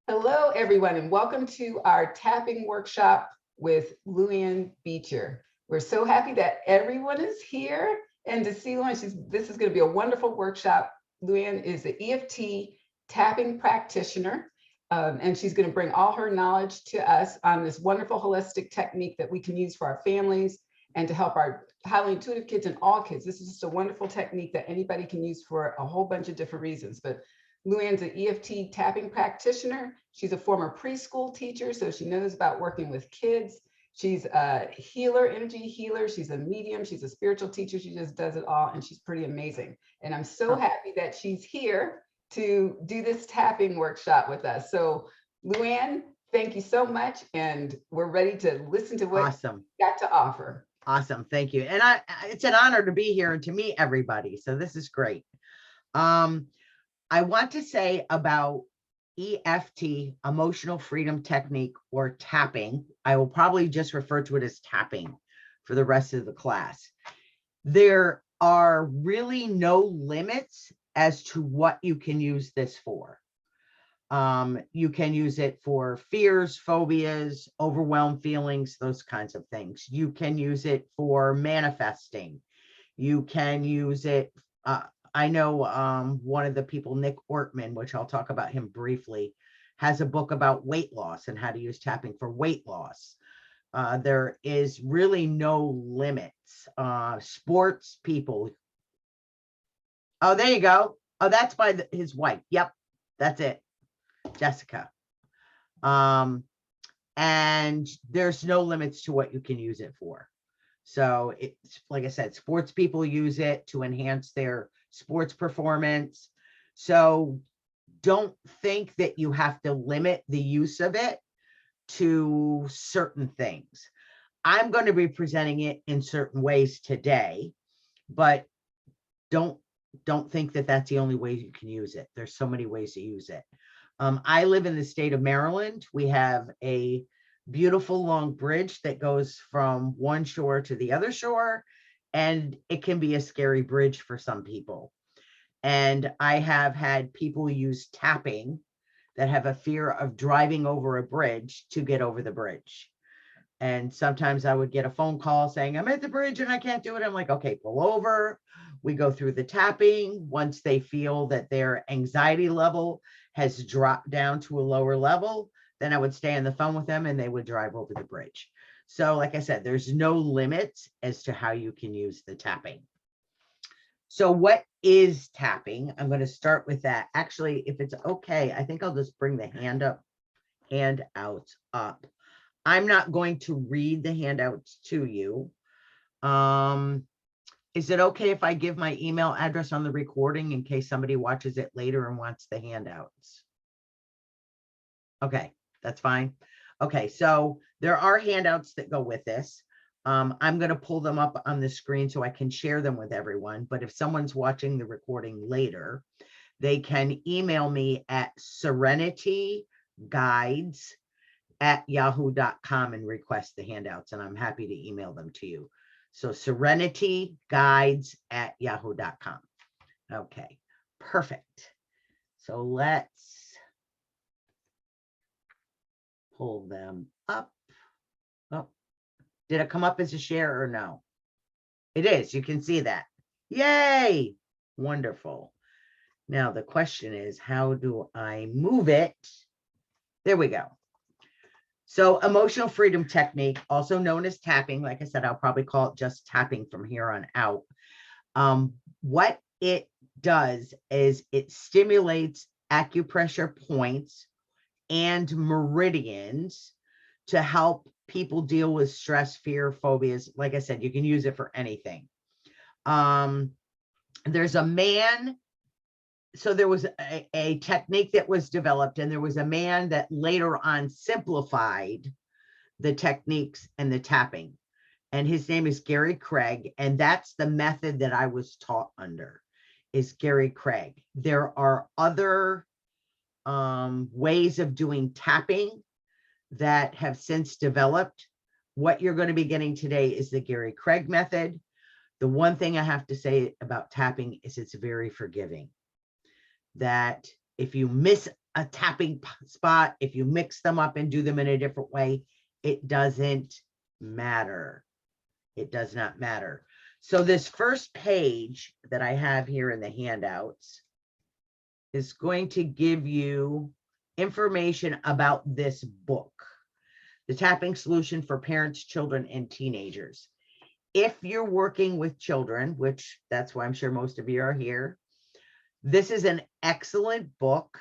Hello, everyone, and welcome to our tapping workshop with Ann Beecher. We're so happy that everyone is here and to see Luann. This is going to be a wonderful workshop. Luann is the EFT tapping practitioner, and she's going to bring all her knowledge to us on this wonderful holistic technique that we can use for our families and to help our highly intuitive kids and all kids. This is just a wonderful technique that anybody can use for a whole bunch of different reasons. But Luann's an EFT tapping practitioner. She's a former preschool teacher, so she knows about working with kids. She's a healer, energy healer. She's a medium. She's a spiritual teacher. She just does it all, and she's pretty amazing. And I'm so happy that she's here to do this tapping workshop with us. So Luann, thank you so much, and we're ready to listen to what you got to offer. Awesome, thank you. And it's an honor to be here and to meet everybody. So this is great. I want to say about EFT, emotional freedom technique, or tapping. I will probably just refer to it as tapping for the rest of the class. There are really no limits as to what you can use this for. You can use it for fears, phobias, overwhelmed feelings, those kinds of things. You can use it for manifesting. You can use it, I know one of the people, Nick Ortman, which I'll talk about him briefly, has a book about weight loss and how to use tapping for weight loss. There is really no limits. Sports people. Oh, there you go. Oh, that's by his wife. Yep, that's it. Jessica. And there's no limits to what you can use it for. So it's, like I said, sports people use it to enhance their sports performance. So don't think that you have to limit the use of it to certain things. I'm going to be presenting it in certain ways today, but don't think that that's the only way you can use it. There's so many ways to use it. I live in the state of Maryland. We have a beautiful long bridge that goes from one shore to the other shore, and it can be a scary bridge for some people. And I have had people use tapping that have a fear of driving over a bridge to get over the bridge. And sometimes I would get a phone call saying, I'm at the bridge and I can't do it. I'm like, okay, pull over. We go through the tapping. Once they feel that their anxiety level has dropped down to a lower level, then I would stay on the phone with them and they would drive over the bridge. So like I said, there's no limits as to how you can use the tapping. So what is tapping? I'm going to start with that. Actually, if it's okay, I think I'll just bring the handouts up. I'm not going to read the handouts to you. Is it okay if I give my email address on the recording in case somebody watches it later and wants the handouts? Okay, that's fine. Okay, so there are handouts that go with this. I'm going to pull them up on the screen so I can share them with everyone. But if someone's watching the recording later, they can email me at serenityguides@yahoo.com and request the handouts, and I'm happy to email them to you. So serenityguides@yahoo.com. Okay, perfect. So let's pull them up. Oh, did it come up as a share or no? It is. You can see that. Yay! Wonderful. Now the question is, how do I move it? There we go. So emotional freedom technique, also known as tapping. Like I said, I'll probably call it just tapping from here on out. What it does is it stimulates acupressure points and meridians to help people deal with stress, fear, phobias. Like I said, you can use it for anything. There's a man. So there was a technique that was developed, and there was a man that later on simplified the techniques and the tapping. And his name is Gary Craig. And that's the method that I was taught under, is Gary Craig. There are other ways of doing tapping that have since developed. What you're going to be getting today is the Gary Craig method. The one thing I have to say about tapping is it's very forgiving. That if you miss a tapping spot, if you mix them up and do them in a different way, it doesn't matter. It does not matter. So this first page that I have here in the handouts is going to give you information about this book, The Tapping Solution for Parents, Children, and Teenagers. If you're working with children, which that's why I'm sure most of you are here, this is an excellent book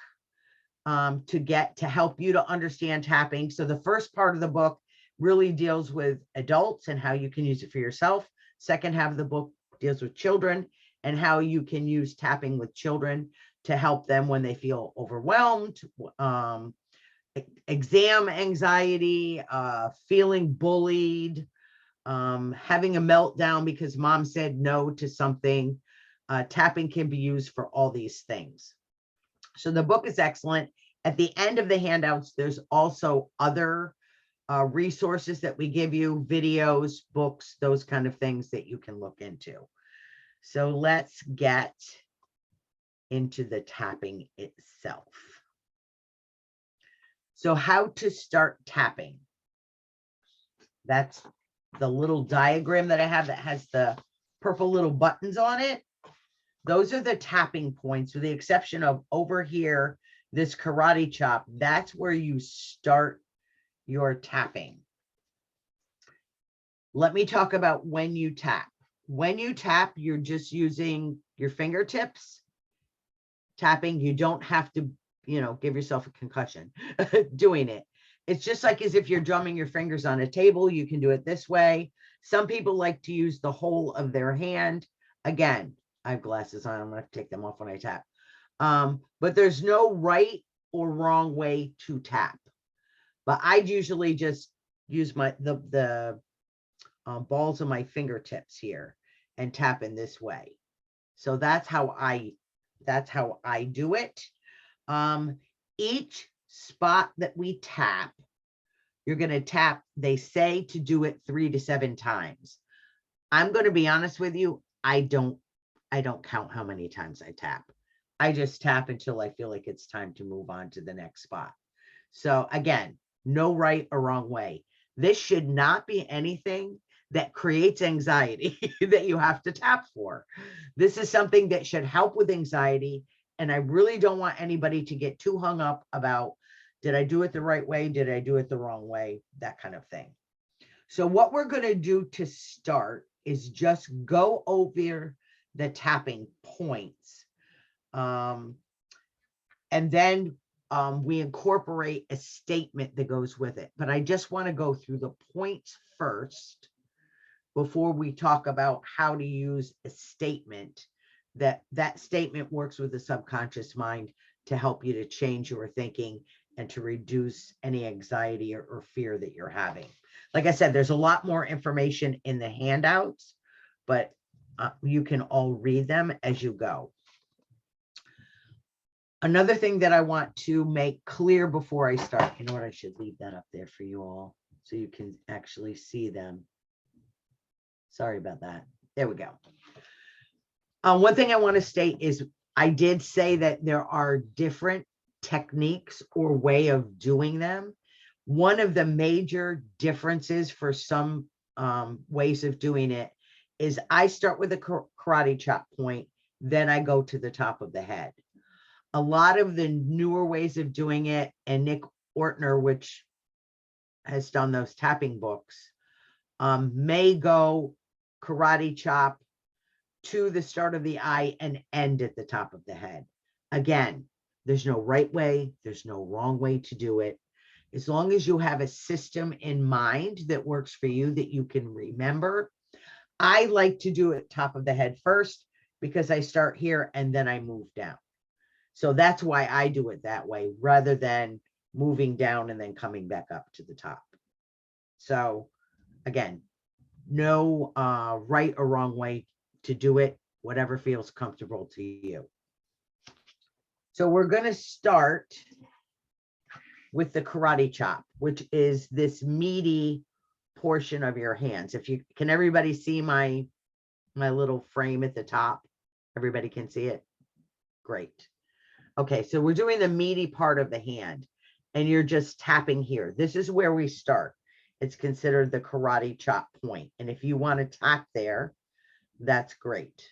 to help you to understand tapping. So the first part of the book really deals with adults and how you can use it for yourself. Second half of the book deals with children and how you can use tapping with children to help them when they feel overwhelmed, exam anxiety, feeling bullied, having a meltdown because mom said no to something. Tapping can be used for all these things. So the book is excellent. At the end of the handouts, there's also other resources that we give you, videos, books, those kind of things that you can look into. So let's get into the tapping itself. So how to start tapping. That's the little diagram that I have that has the purple little buttons on it. Those are the tapping points, with the exception of over here, this karate chop. That's where you start your tapping. Let me talk about when you tap. When you tap, you're just using your fingertips tapping. You don't have to, give yourself a concussion doing it. It's just like as if you're drumming your fingers on a table. You can do it this way. Some people like to use the whole of their hand. Again, I have glasses on. I'm going to take them off when I tap. But there's no right or wrong way to tap. But I'd usually just use the balls of my fingertips here and tap in this way. So that's how I do it. Each spot that we tap, you're going to tap. They say to do it 3 to 7 times. I'm going to be honest with you. I don't count how many times I tap. I just tap until I feel like it's time to move on to the next spot. So again, no right or wrong way. This should not be anything that creates anxiety that you have to tap for. This is something that should help with anxiety. And I really don't want anybody to get too hung up about, did I do it the right way? Did I do it the wrong way? That kind of thing. So what we're going to do to start is just go over the tapping points. And then we incorporate a statement that goes with it. But I just want to go through the points first before we talk about how to use a statement. That statement works with the subconscious mind to help you to change your thinking and to reduce any anxiety or fear that you're having. Like I said, there's a lot more information in the handouts, but you can all read them as you go. Another thing that I want to make clear before I start, you know what, I should leave that up there for you all so you can actually see them. Sorry about that. There we go. One thing I want to state is I did say that there are different techniques or way of doing them. One of the major differences for some ways of doing it is I start with a karate chop point, then I go to the top of the head. A lot of the newer ways of doing it, and Nick Ortner, which has done those tapping books, may go karate chop to the start of the eye and end at the top of the head. Again, there's no right way, there's no wrong way to do it. As long as you have a system in mind that works for you, that you can remember. I like to do it top of the head first because I start here and then I move down. So that's why I do it that way rather than moving down and then coming back up to the top. So again, no right or wrong way to do it, whatever feels comfortable to you. So we're going to start with the karate chop, which is this meaty portion of your hands. If you can, everybody see my little frame at the top? Everybody can see it? Great. Okay, so we're doing the meaty part of the hand and you're just tapping here. This is where we start. It's considered the karate chop point. And if you want to tap there, that's great.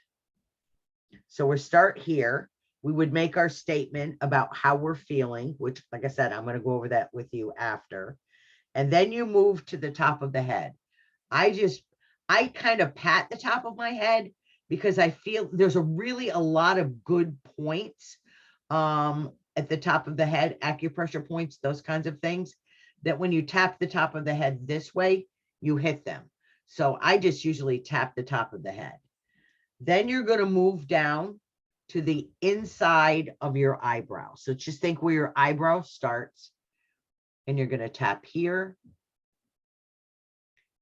So we start here. We would make our statement about how we're feeling, which, like I said, I'm going to go over that with you after. And then you move to the top of the head. I kind of pat the top of my head because I feel there's a lot of good points at the top of the head, acupressure points, those kinds of things, that when you tap the top of the head this way, you hit them. So I just usually tap the top of the head. Then you're going to move down to the inside of your eyebrow. So just think where your eyebrow starts, and you're going to tap here.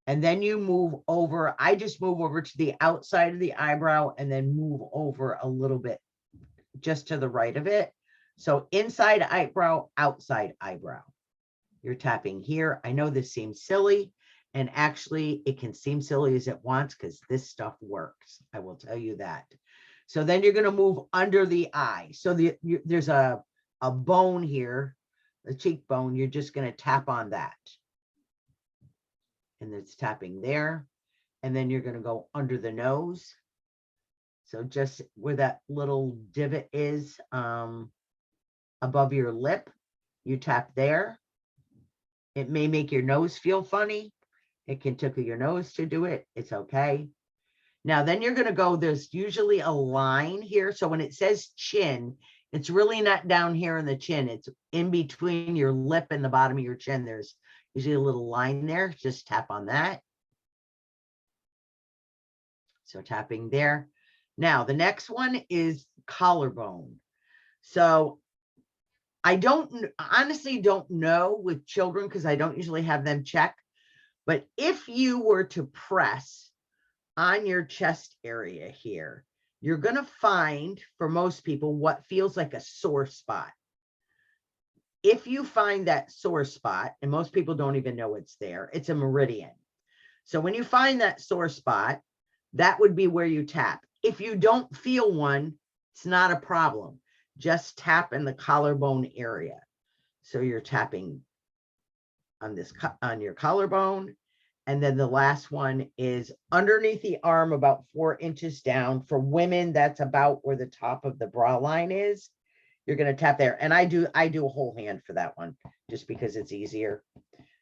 And then you move over. I just move over to the outside of the eyebrow and then move over a little bit just to the right of it. So inside eyebrow, outside eyebrow. You're tapping here. I know this seems silly, and actually it can seem silly as it wants because this stuff works. I will tell you that. So then you're going to move under the eye. So there's a bone here, the cheekbone. You're just going to tap on that. And it's tapping there. And then you're going to go under the nose. So just where that little divot is above your lip, you tap there. It may make your nose feel funny. It can tickle your nose to do it. It's okay. Now, then you're going to go, there's usually a line here. So when it says chin, it's really not down here in the chin. It's in between your lip and the bottom of your chin. There's usually a little line there. Just tap on that. So tapping there. Now, the next one is collarbone. So I honestly don't know with children because I don't usually have them check. But if you were to press on your chest area here, you're going to find, for most people, what feels like a sore spot. If you find that sore spot, and most people don't even know it's there, it's a meridian. So when you find that sore spot, that would be where you tap. If you don't feel one, it's not a problem. Just tap in the collarbone area. So you're tapping on your collarbone. And then the last one is underneath the arm, about 4 inches down. For women, that's about where the top of the bra line is. You're going to tap there. And I do a whole hand for that one, just because it's easier.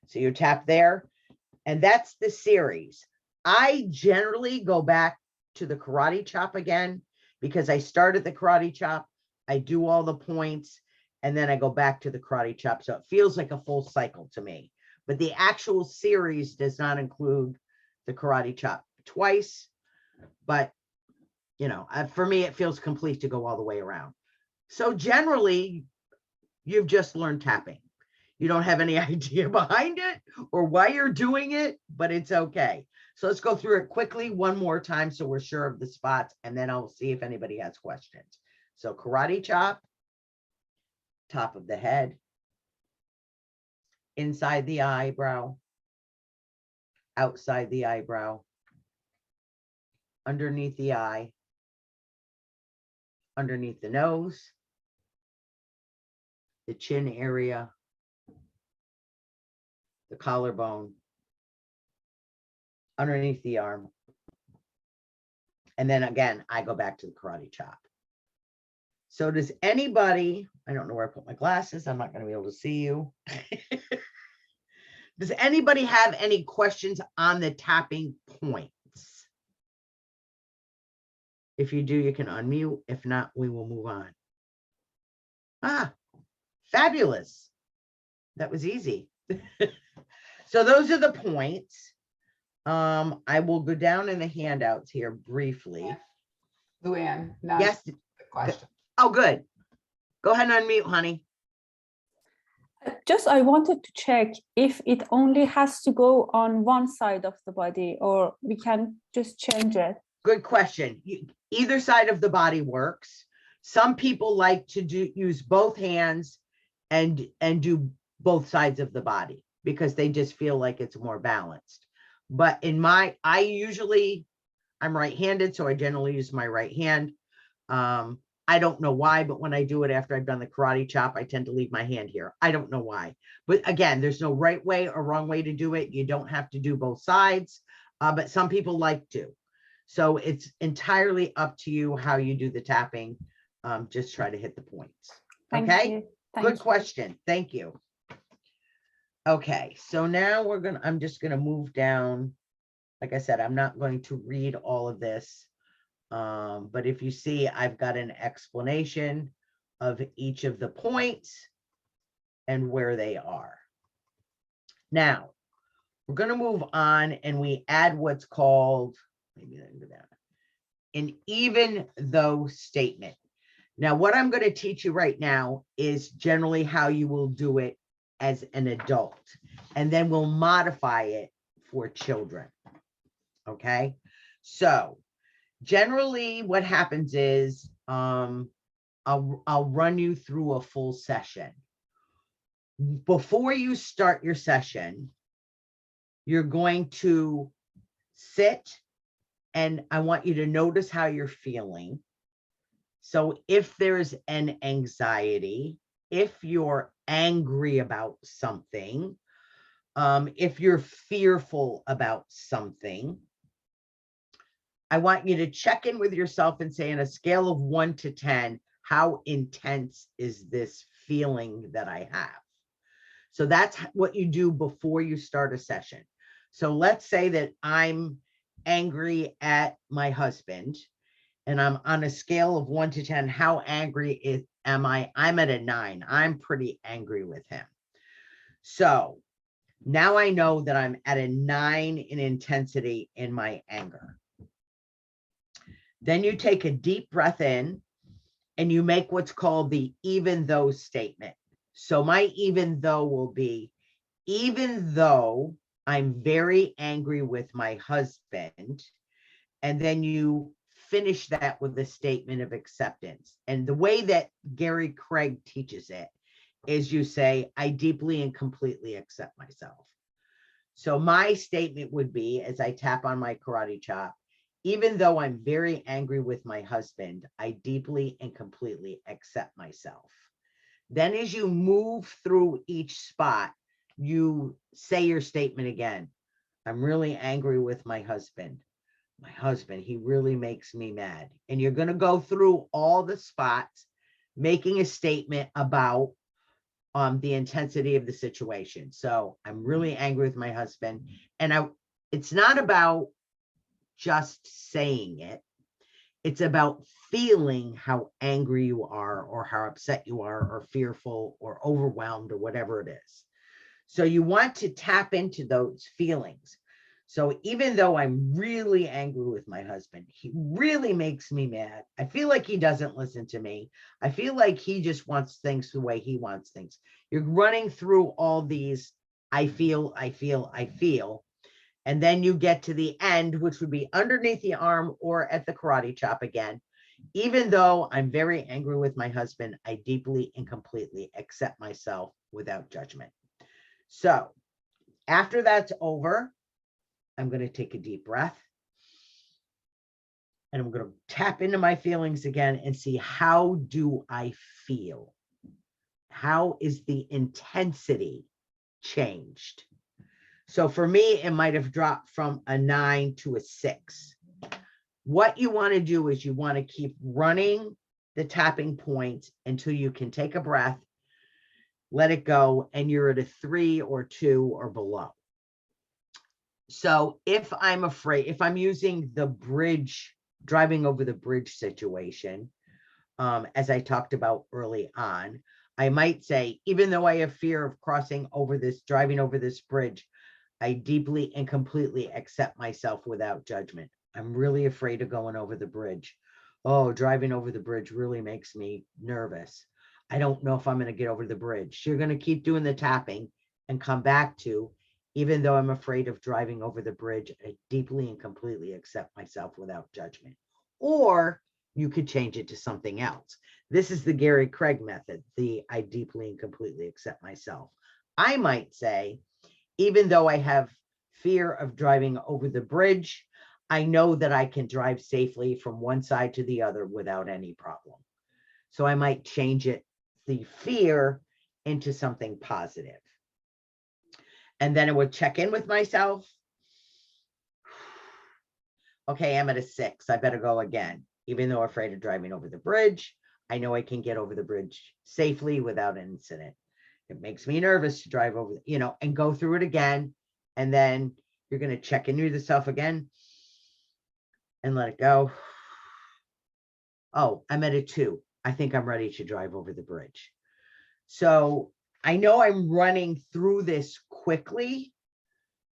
So you tap there, and that's the series. I generally go back to the karate chop again, because I started the karate chop. I do all the points, and then I go back to the karate chop. So it feels like a full cycle to me. But the actual series does not include the karate chop twice. But, you know, for me, it feels complete to go all the way around. So generally, you've just learned tapping. You don't have any idea behind it or why you're doing it, but it's okay. So let's go through it quickly one more time so we're sure of the spots, and then I'll see if anybody has questions. So karate chop, top of the head, inside the eyebrow, outside the eyebrow, underneath the eye, underneath the nose, the chin area, the collarbone, underneath the arm. And then again, I go back to the karate chop. So does anybody, I don't know where I put my glasses, I'm not going to be able to see you. Does anybody have any questions on the tapping points? If you do, you can unmute. If not, we will move on. Ah, fabulous. That was easy. So those are the points. I will go down in the handouts here briefly. Luann, now Yes. the question. Oh, good. Go ahead and unmute, honey. Just I wanted to check if it only has to go on one side of the body, or we can just change it. Good question. Either side of the body works. Some people like to use both hands and do both sides of the body because they just feel like it's more balanced. But I'm right-handed, so I generally use my right hand. I don't know why, but when I do it after I've done the karate chop, I tend to leave my hand here. I don't know why. But again, there's no right way or wrong way to do it. You don't have to do both sides, but some people like to. So it's entirely up to you how you do the tapping. Just try to hit the points. Thank Okay, you. Thank good you. question. Thank you. Okay, so now I'm just gonna move down. Like I said, I'm not going to read all of this. But if you see, I've got an explanation of each of the points and where they are. Now, we're going to move on and we add what's called, maybe I can go down, an even though statement. Now, what I'm going to teach you right now is generally how you will do it as an adult, and then we'll modify it for children. Okay, so generally what happens is I'll run you through a full session. Before you start your session, you're going to sit and I want you to notice how you're feeling. So if there's an anxiety, if you're angry about something, if you're fearful about something, I want you to check in with yourself and say, on a scale of 1 to 10, how intense is this feeling that I have? So that's what you do before you start a session. So let's say that I'm angry at my husband and I'm on a scale of 1 to 10, how angry am I? I'm at a 9. I'm pretty angry with him. So now I know that I'm at a 9 in intensity in my anger. Then you take a deep breath in and you make what's called the even though statement. So my even though will be, even though I'm very angry with my husband, and then you finish that with a statement of acceptance. And the way that Gary Craig teaches it is you say, I deeply and completely accept myself. So my statement would be, as I tap on my karate chop, even though I'm very angry with my husband, I deeply and completely accept myself. Then as you move through each spot, you say your statement again. I'm really angry with my husband. My husband, he really makes me mad. And you're going to go through all the spots, making a statement about the intensity of the situation. So I'm really angry with my husband. And it's not about just saying it. It's about feeling how angry you are or how upset you are or fearful or overwhelmed or whatever it is. So you want to tap into those feelings. So even though I'm really angry with my husband, he really makes me mad. I feel like he doesn't listen to me. I feel like he just wants things the way he wants things. You're running through all these, I feel. And then you get to the end, which would be underneath the arm or at the karate chop again. Even though I'm very angry with my husband, I deeply and completely accept myself without judgment. So after that's over, I'm going to take a deep breath. And I'm going to tap into my feelings again and see, how do I feel? How is the intensity changed? So for me, it might have dropped from a 9 to a 6. What you want to do is you want to keep running the tapping points until you can take a breath, let it go, and you're at a 3 or 2 or below. So if I'm afraid, if I'm using the bridge, driving over the bridge situation, as I talked about early on, I might say, even though I have fear of driving over this bridge, I deeply and completely accept myself without judgment. I'm really afraid of going over the bridge. Oh, driving over the bridge really makes me nervous. I don't know if I'm going to get over the bridge. You're going to keep doing the tapping and come back to, even though I'm afraid of driving over the bridge, I deeply and completely accept myself without judgment. Or you could change it to something else. This is the Gary Craig method, the I deeply and completely accept myself. I might say, even though I have fear of driving over the bridge, I know that I can drive safely from one side to the other without any problem. So I might change it, the fear, into something positive. And then I would check in with myself. Okay, I'm at a 6. I better go again. Even though I'm afraid of driving over the bridge, I know I can get over the bridge safely without an incident. It makes me nervous to drive over, and go through it again. And then you're going to check in with yourself again and let it go. Oh, I'm at a 2. I think I'm ready to drive over the bridge. So I know I'm running through this quickly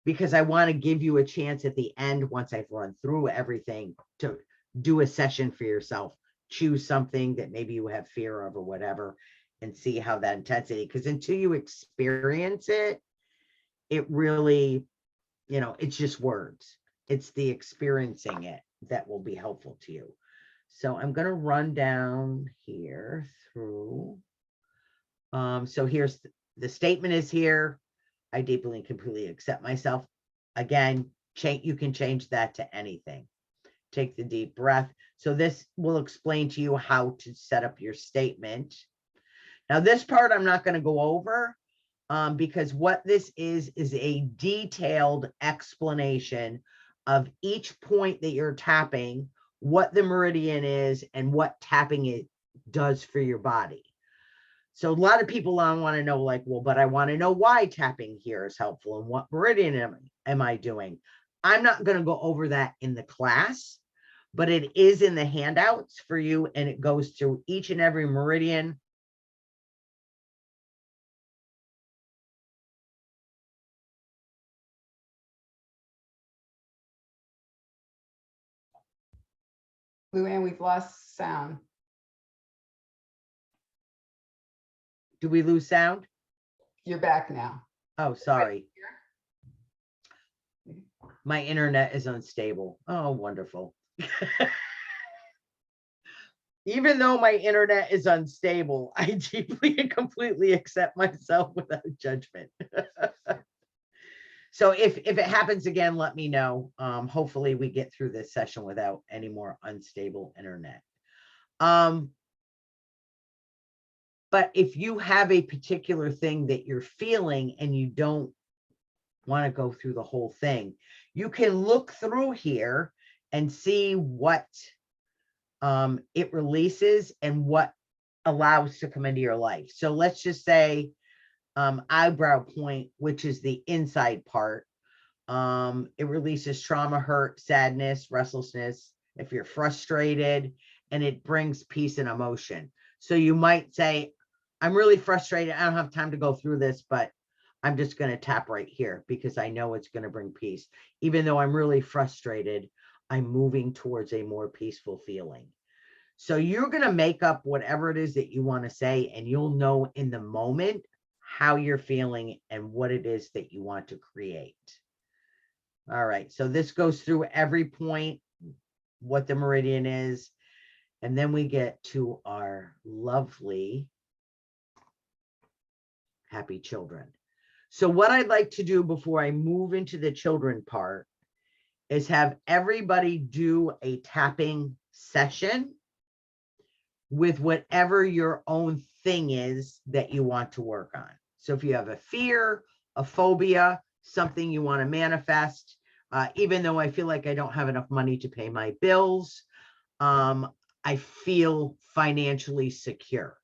because I want to give you a chance at the end, once I've run through everything, to do a session for yourself. Choose something that maybe you have fear of or whatever, and see how that intensity, because until you experience it, it really, it's just words. It's the experiencing it that will be helpful to you. So I'm going to run down here through. So here's the statement is here. I deeply and completely accept myself. Again, you can change that to anything. Take the deep breath. So this will explain to you how to set up your statement. Now, this part I'm not going to go over because what this is a detailed explanation of each point that you're tapping, what the meridian is, and what tapping it does for your body. So a lot of people want to know, like, well, but I want to know why tapping here is helpful and what meridian am I doing? I'm not going to go over that in the class, but it is in the handouts for you, and it goes through each and every meridian. Luann, we've lost sound. Do we lose sound? You're back now. Oh, sorry. My internet is unstable. Oh, wonderful. Even though my internet is unstable, I deeply and completely accept myself without judgment. So if it happens again, let me know. Hopefully we get through this session without any more unstable internet. But if you have a particular thing that you're feeling and you don't want to go through the whole thing, you can look through here and see what it releases and what allows to come into your life. So let's just say eyebrow point, which is the inside part. It releases trauma, hurt, sadness, restlessness, if you're frustrated, and it brings peace and emotion. So you might say, I'm really frustrated. I don't have time to go through this, but I'm just going to tap right here because I know it's going to bring peace. Even though I'm really frustrated, I'm moving towards a more peaceful feeling. So you're going to make up whatever it is that you want to say, and you'll know in the moment how you're feeling and what it is that you want to create. All right. So this goes through every point, what the meridian is. And then we get to our lovely happy children. So what I'd like to do before I move into the children part is have everybody do a tapping session with whatever your own thing is that you want to work on. So if you have a fear, a phobia, something you want to manifest, even though I feel like I don't have enough money to pay my bills, I feel financially secure.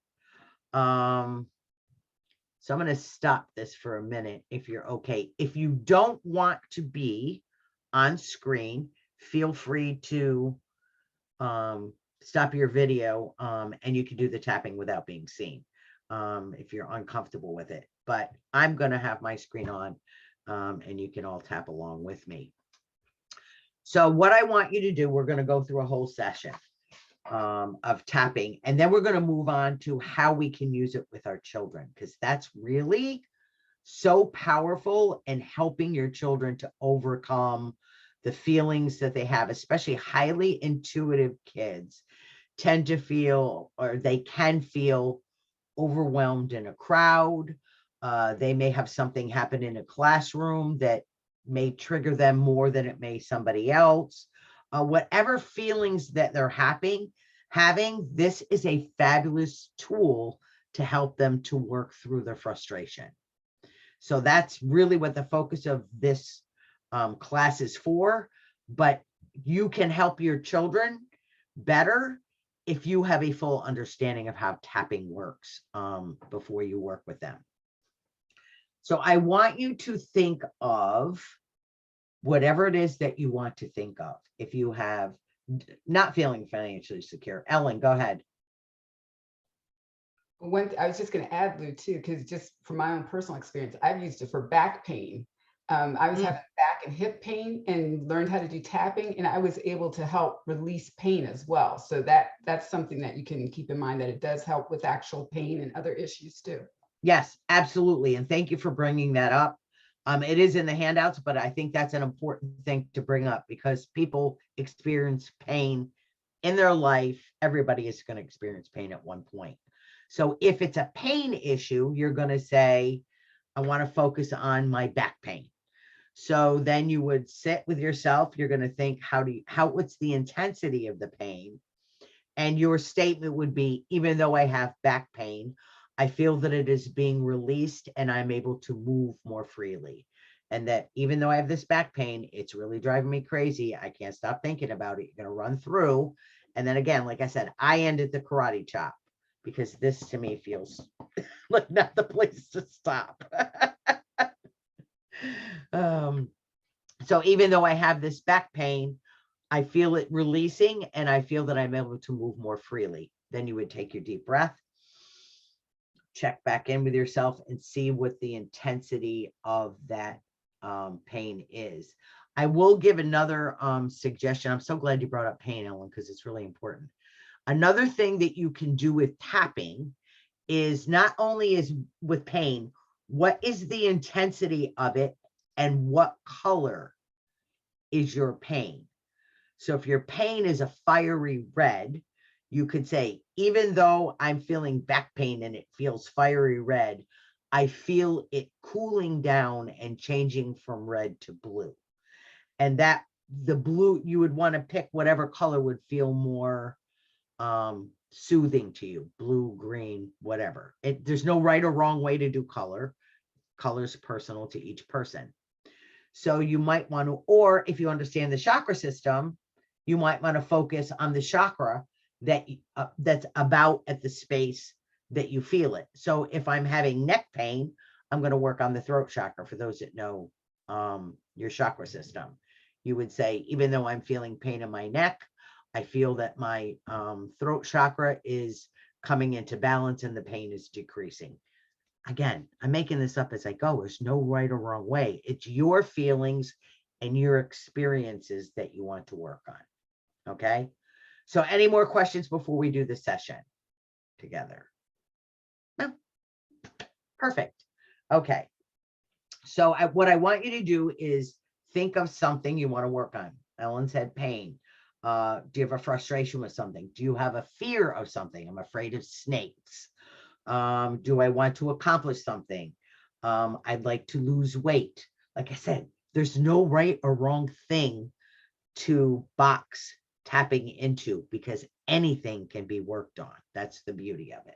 So I'm going to stop this for a minute if you're okay. If you don't want to be on screen, feel free to stop your video and you can do the tapping without being seen if you're uncomfortable with it. But I'm going to have my screen on and you can all tap along with me. So what I want you to do, we're going to go through a whole session of tapping, and then we're going to move on to how we can use it with our children, because that's really so powerful in helping your children to overcome the feelings that they have. Especially highly intuitive kids tend to feel, or they can feel, overwhelmed in a crowd. They may have something happen in a classroom that may trigger them more than it may somebody else. Whatever feelings that they're having, having this is a fabulous tool to help them to work through their frustration. So that's really what the focus of this class is for. But you can help your children better if you have a full understanding of how tapping works before you work with them. So I want you to think of whatever it is that you want to think of. If you have not feeling financially secure, Ellen, go ahead. I was just going to add, Lou, too, because just from my own personal experience, I've used it for back pain. I was having back and hip pain and learned how to do tapping, and I was able to help release pain as well. So that's something that you can keep in mind, that it does help with actual pain and other issues too. Yes, absolutely. And thank you for bringing that up. It is in the handouts, but I think that's an important thing to bring up because people experience pain in their life. Everybody is going to experience pain at one point. So if it's a pain issue, you're going to say, I want to focus on my back pain. So then you would sit with yourself. You're going to think, what's the intensity of the pain? And your statement would be, even though I have back pain, I feel that it is being released and I'm able to move more freely. And that even though I have this back pain, it's really driving me crazy. I can't stop thinking about it. You're going to run through. And then again, like I said, I ended the karate chop because this to me feels like not the place to stop. So even though I have this back pain, I feel it releasing and I feel that I'm able to move more freely. Then you would take your deep breath, check back in with yourself and see what the intensity of that pain is. I will give another suggestion. I'm so glad you brought up pain, Ellen, because it's really important. Another thing that you can do with tapping is not only is with pain, what is the intensity of it and what color is your pain? So if your pain is a fiery red, you could say, even though I'm feeling back pain and it feels fiery red, I feel it cooling down and changing from red to blue. And that the blue, you would want to pick whatever color would feel more soothing to you, blue, green, whatever. There's no right or wrong way to do color. Color's personal to each person. So you might want to, or if you understand the chakra system, you might want to focus on the chakra that's about at the space that you feel it. So if I'm having neck pain, I'm going to work on the throat chakra. For those that know your chakra system, you would say, even though I'm feeling pain in my neck, I feel that my throat chakra is coming into balance and the pain is decreasing. Again, I'm making this up as I go. There's no right or wrong way. It's your feelings and your experiences that you want to work on. Okay. So any more questions before we do the session together? No. Perfect. Okay. So what I want you to do is think of something you want to work on. Ellen said pain. Do you have a frustration with something? Do you have a fear of something? I'm afraid of snakes. Do I want to accomplish something? I'd like to lose weight. Like I said, there's no right or wrong thing to box tapping into because anything can be worked on. That's the beauty of it.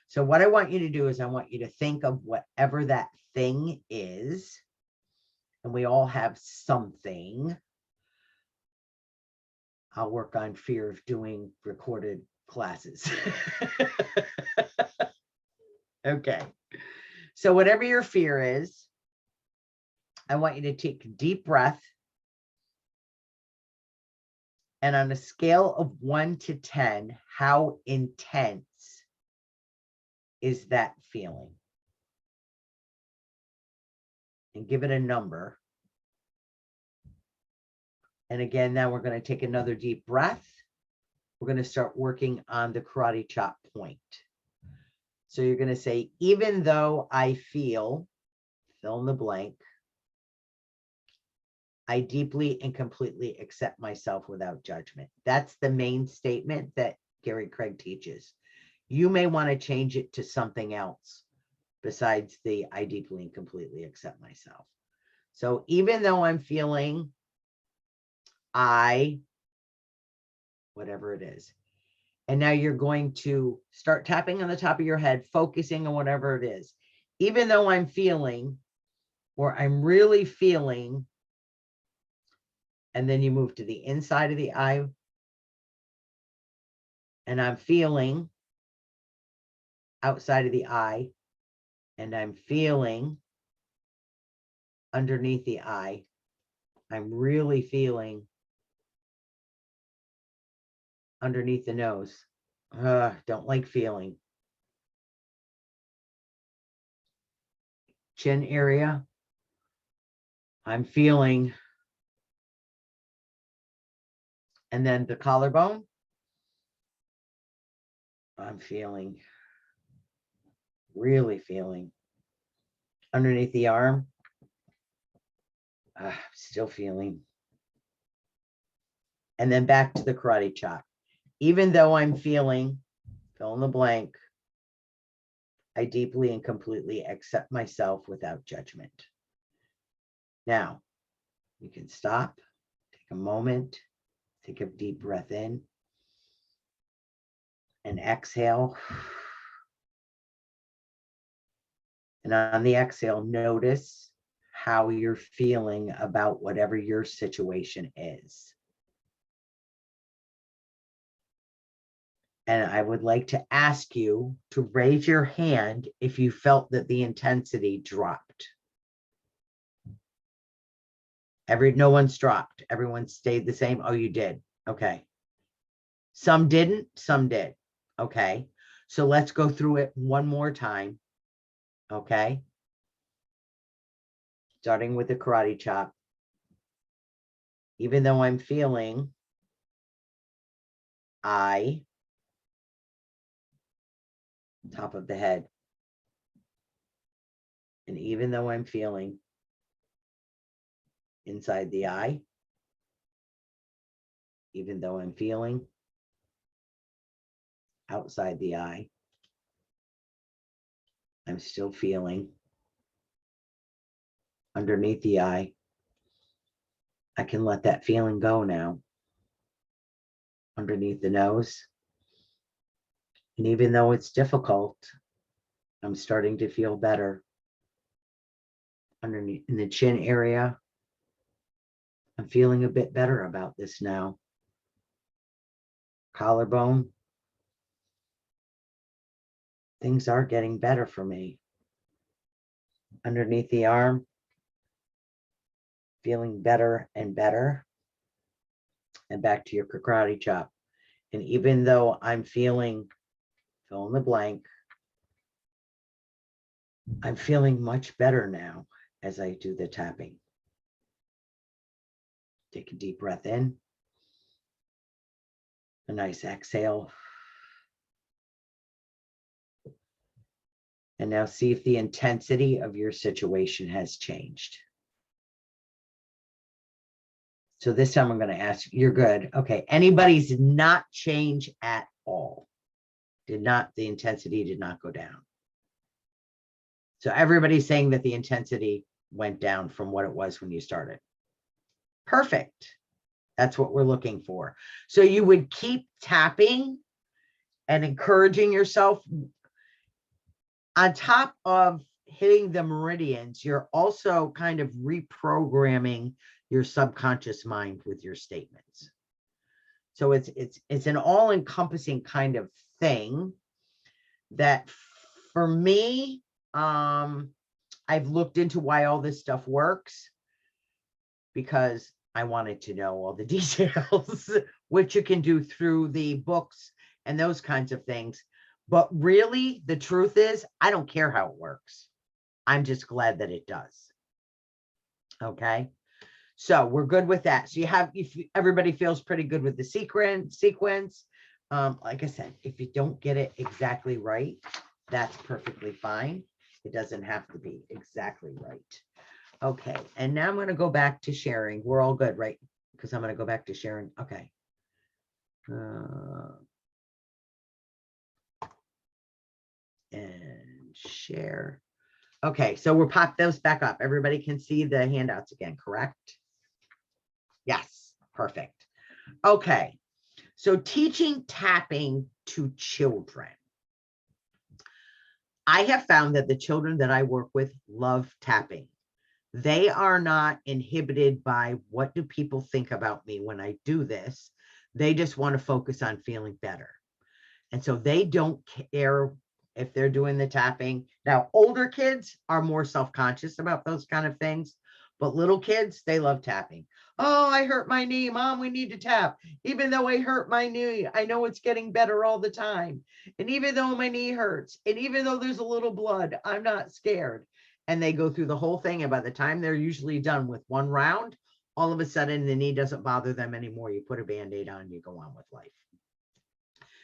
So what I want you to do is I want you to think of whatever that thing is. And we all have something. I'll work on fear of doing recorded classes. Okay. So whatever your fear is, I want you to take a deep breath. And on a scale of 1 to 10, how intense is that feeling? And give it a number. And again, now we're going to take another deep breath. We're going to start working on the karate chop point. So you're going to say, even though I feel, fill in the blank, I deeply and completely accept myself without judgment. That's the main statement that Gary Craig teaches. You may want to change it to something else besides the I deeply and completely accept myself. So even though I'm feeling whatever it is, And now you're going to start tapping on the top of your head, focusing on whatever it is. Even though I'm feeling, or I'm really feeling, and then you move to the inside of the eye, and I'm feeling outside of the eye, and I'm feeling underneath the eye. I'm really feeling underneath the nose. Don't like feeling. Chin area. I'm feeling. And then the collarbone. I'm feeling. Really feeling. Underneath the arm. Still feeling. And then back to the karate chop. Even though I'm feeling, fill in the blank, I deeply and completely accept myself without judgment. Now, you can stop, take a moment, take a deep breath in, and exhale. And on the exhale, notice how you're feeling about whatever your situation is. And I would like to ask you to raise your hand if you felt that the intensity dropped. No one's dropped. Everyone stayed the same. Oh, you did. Okay. Some didn't, some did. Okay. So let's go through it one more time. Okay. Starting with the karate chop. Even though I'm feeling, top of the head. And even though I'm feeling inside the eye, even though I'm feeling outside the eye, I'm still feeling underneath the eye. I can let that feeling go now. Underneath the nose. And even though it's difficult, I'm starting to feel better. Underneath in the chin area, I'm feeling a bit better about this now. Collarbone. Things are getting better for me. Underneath the arm, feeling better and better. And back to your karate chop. And even though I'm feeling, fill in the blank, I'm feeling much better now as I do the tapping. Take a deep breath in. A nice exhale. And now see if the intensity of your situation has changed. So this time I'm going to ask, you're good. Okay. Anybody's did not change at all. The intensity did not go down. So everybody's saying that the intensity went down from what it was when you started. Perfect. That's what we're looking for. So you would keep tapping and encouraging yourself. On top of hitting the meridians, you're also kind of reprogramming your subconscious mind with your statements. So it's an all-encompassing kind of thing that for me, I've looked into why all this stuff works because I wanted to know all the details, which you can do through the books and those kinds of things. But really, the truth is, I don't care how it works. I'm just glad that it does. Okay. So we're good with that. So if everybody feels pretty good with the sequence, like I said, if you don't get it exactly right, that's perfectly fine. It doesn't have to be exactly right. Okay. And now I'm going to go back to sharing. We're all good, right? Because I'm going to go back to sharing. Okay. And share. Okay. So we'll pop those back up. Everybody can see the handouts again, correct? Yes. Perfect. Okay. So teaching tapping to children. I have found that the children that I work with love tapping. They are not inhibited by what do people think about me when I do this. They just want to focus on feeling better. And so they don't care if they're doing the tapping. Now, older kids are more self-conscious about those kind of things, but little kids, they love tapping. Oh, I hurt my knee, Mom, we need to tap. Even though I hurt my knee, I know it's getting better all the time. And even though my knee hurts, and even though there's a little blood, I'm not scared. And they go through the whole thing. And by the time they're usually done with one round, all of a sudden the knee doesn't bother them anymore. You put a Band-Aid on, you go on with life.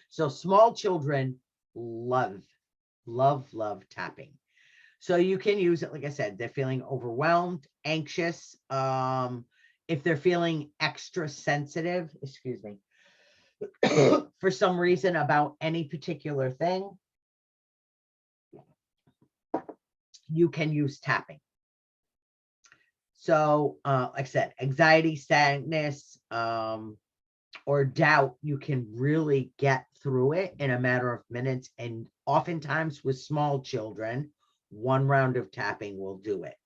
So small children love tapping. So you can use it, like I said, they're feeling overwhelmed, anxious. If they're feeling extra sensitive, excuse me, for some reason about any particular thing, you can use tapping. So like I said, anxiety, sadness, or doubt, you can really get through it in a matter of minutes. And oftentimes with small children, one round of tapping will do it.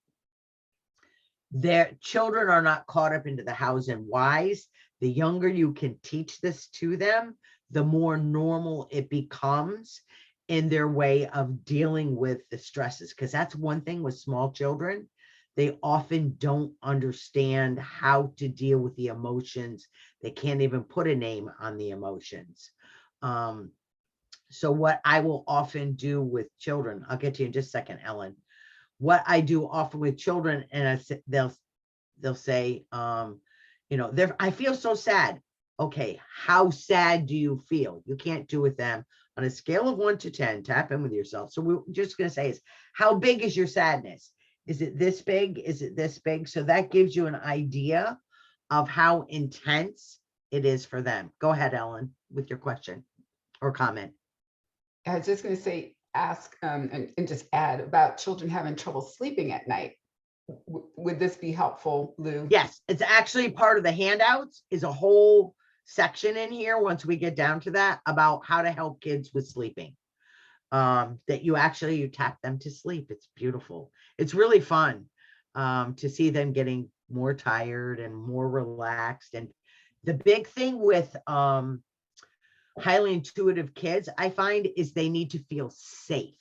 Their children are not caught up into the hows and whys. The younger you can teach this to them, the more normal it becomes in their way of dealing with the stresses. Because that's one thing with small children. They often don't understand how to deal with the emotions. They can't even put a name on the emotions. So what I will often do with children, I'll get to you in just a second, Ellen. What I do often with children, and they'll say, you know, I feel so sad. Okay, how sad do you feel? You can't do with them on a scale of 1 to 10. Tap in with yourself. So we're just going to say is, how big is your sadness? Is it this big? Is it this big? So that gives you an idea of how intense it is for them. Go ahead, Ellen, with your question or comment. I was just going to say, ask and just add about children having trouble sleeping at night. Would this be helpful, Lou? Yes, it's actually part of the handouts, is a whole section in here once we get down to that about how to help kids with sleeping. That you tap them to sleep. It's beautiful. It's really fun to see them getting more tired and more relaxed. And the big thing with highly intuitive kids, I find, is they need to feel safe.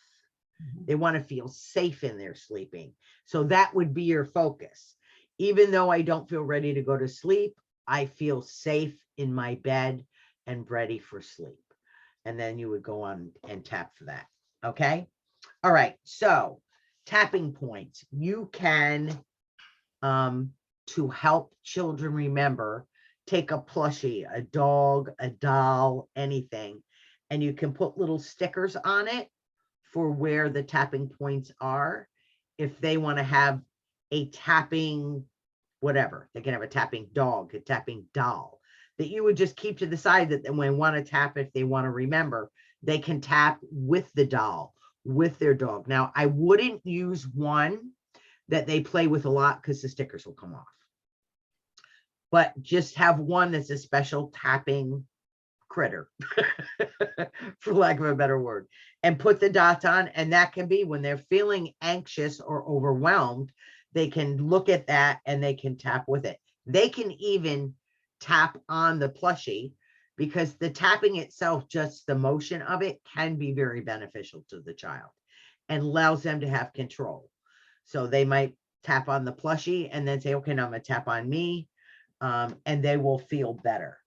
They want to feel safe in their sleeping. So that would be your focus. Even though I don't feel ready to go to sleep, I feel safe in my bed and ready for sleep. And then you would go on and tap for that. Okay. All right. So tapping points, you can, to help children remember, take a plushie, a dog, a doll, anything, and you can put little stickers on it for where the tapping points are. If they want to have a tapping, whatever, they can have a tapping dog, a tapping doll, that you would just keep to the side, that when they want to tap, if they want to remember, they can tap with the doll, with their dog. Now, I wouldn't use one that they play with a lot because the stickers will come off. But just have one that's a special tapping critter, for lack of a better word, and put the dots on. And that can be when they're feeling anxious or overwhelmed, they can look at that and they can tap with it. They can even tap on the plushie, because the tapping itself, just the motion of it, can be very beneficial to the child and allows them to have control. So they might tap on the plushie and then say, okay, now I'm going to tap on me, and they will feel better.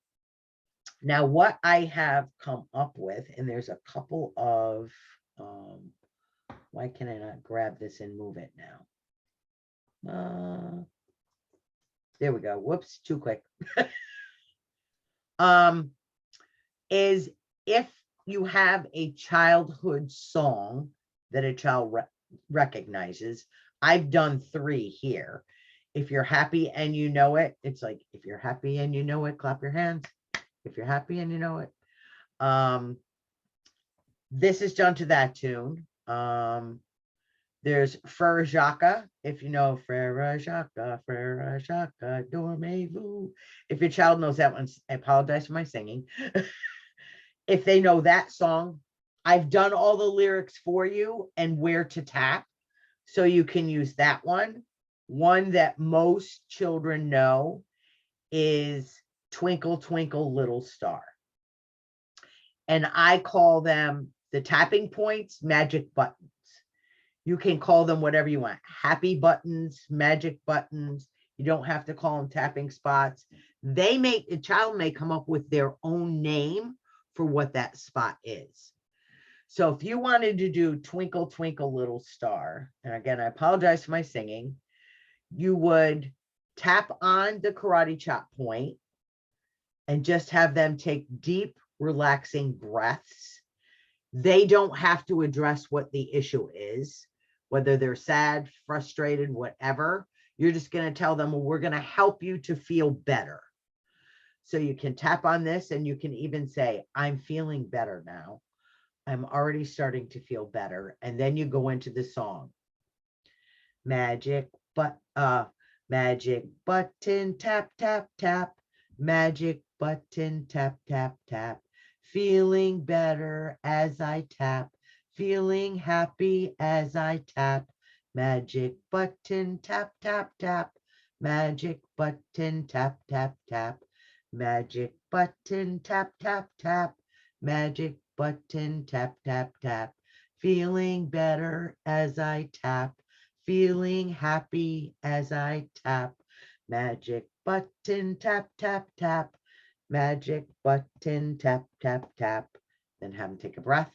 Now, what I have come up with, and there's a couple of, why can I not grab this and move it now? There we go. Whoops, too quick. Is if you have a childhood song that a child recognizes, I've done 3 here. If you're happy and you know it, it's like, if you're happy and you know it, clap your hands. If you're happy and you know it. This is done to that tune. There's Frere Jacques, if you know Frere Jacques, dormez-vous. If your child knows that one, I apologize for my singing. if they know that song, I've done all the lyrics for you and where to tap. So you can use that one. One that most children know is Twinkle, Twinkle, Little Star. And I call them the tapping points, magic buttons. You can call them whatever you want. Happy buttons, magic buttons. You don't have to call them tapping spots. A child may come up with their own name for what that spot is. So if you wanted to do Twinkle, Twinkle, Little Star, and again, I apologize for my singing, you would tap on the karate chop point and just have them take deep, relaxing breaths. They don't have to address what the issue is, whether they're sad, frustrated, whatever. You're just going to tell them, well, we're going to help you to feel better. So you can tap on this and you can even say, I'm feeling better now. I'm already starting to feel better. And then you go into the song. Magic button, tap, tap, tap. Magic button, tap, tap, tap. Feeling better as I tap. Feeling happy as I tap. Magic button, tap, tap, tap. Magic button, tap, tap, tap. Magic button, tap, tap, tap. Magic button, tap, tap, tap. Feeling better as I tap. Feeling happy as I tap. Magic button, tap, tap, tap. Magic button, tap, tap, tap. Then have them take a breath.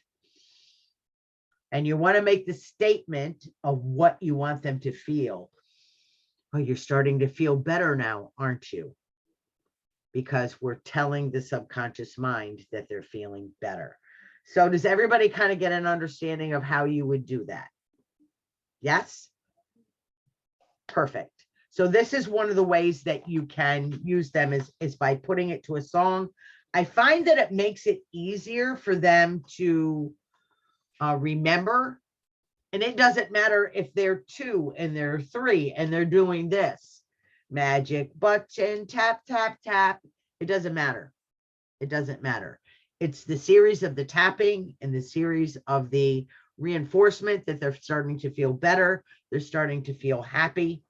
And you want to make the statement of what you want them to feel. Oh, you're starting to feel better now, aren't you? Because we're telling the subconscious mind that they're feeling better. So does everybody kind of get an understanding of how you would do that? Yes? Perfect. So this is one of the ways that you can use them is by putting it to a song. I find that it makes it easier for them to remember. And it doesn't matter if they're 2 and they're 3 and they're doing this. Magic button, tap, tap, tap. It doesn't matter. It doesn't matter. It's the series of the tapping and the series of the reinforcement that they're starting to feel better. They're starting to feel happy.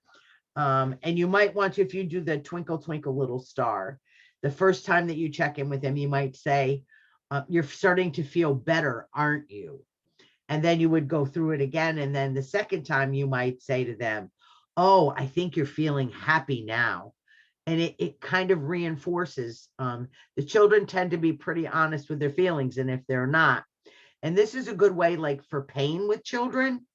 And you might want to, if you do the Twinkle, Twinkle, Little Star, the first time that you check in with them, you might say, you're starting to feel better, aren't you? And then you would go through it again. And then the second time you might say to them, oh, I think you're feeling happy now. And it kind of reinforces. The children tend to be pretty honest with their feelings. And if they're not, and this is a good way, like for pain with children,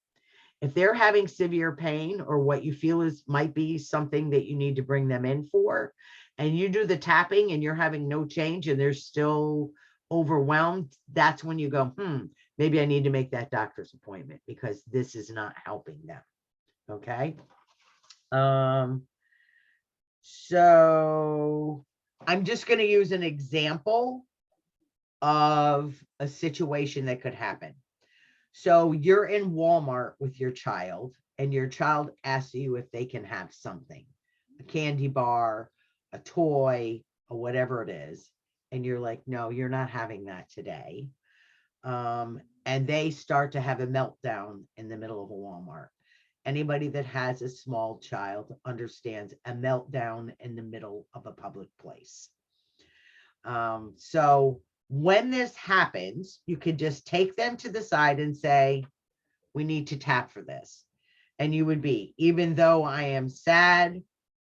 if they're having severe pain or what you feel is might be something that you need to bring them in for, and you do the tapping and you're having no change and they're still overwhelmed, that's when you go, maybe I need to make that doctor's appointment because this is not helping them. Okay. So I'm just going to use an example of a situation that could happen. So you're in Walmart with your child and your child asks you if they can have something, a candy bar, a toy, or whatever it is. And you're like, no, you're not having that today. And they start to have a meltdown in the middle of a Walmart. Anybody that has a small child understands a meltdown in the middle of a public place. So when this happens, you could just take them to the side and say, we need to tap for this. And you would be, even though I am sad,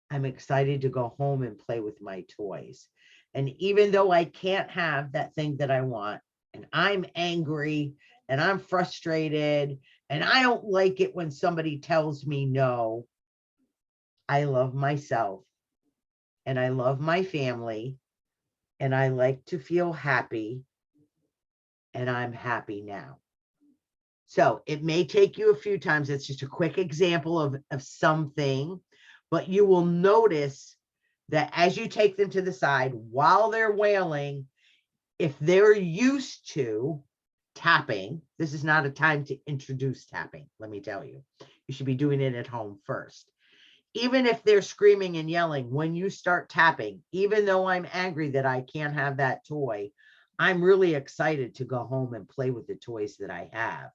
I'm excited to go home and play with my toys. And even though I can't have that thing that I want, and I'm angry and I'm frustrated and I don't like it when somebody tells me no, I love myself and I love my family and I like to feel happy and I'm happy now. So it may take you a few times. It's just a quick example of something, but you will notice that as you take them to the side while they're wailing, if they're used to tapping, this is not a time to introduce tapping. Let me tell you, you should be doing it at home first. Even if they're screaming and yelling, when you start tapping, even though I'm angry that I can't have that toy, I'm really excited to go home and play with the toys that I have.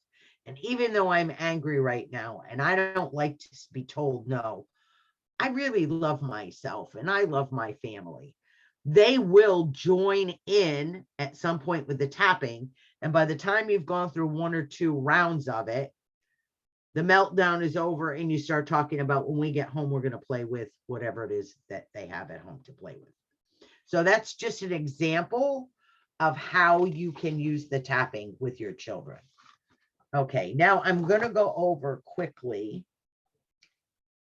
And even though I'm angry right now and I don't like to be told no, I really love myself and I love my family. They will join in at some point with the tapping. And by the time you've gone through 1 or 2 rounds of it, the meltdown is over and you start talking about, when we get home, we're going to play with whatever it is that they have at home to play with. So that's just an example of how you can use the tapping with your children. Okay, now I'm going to go over quickly.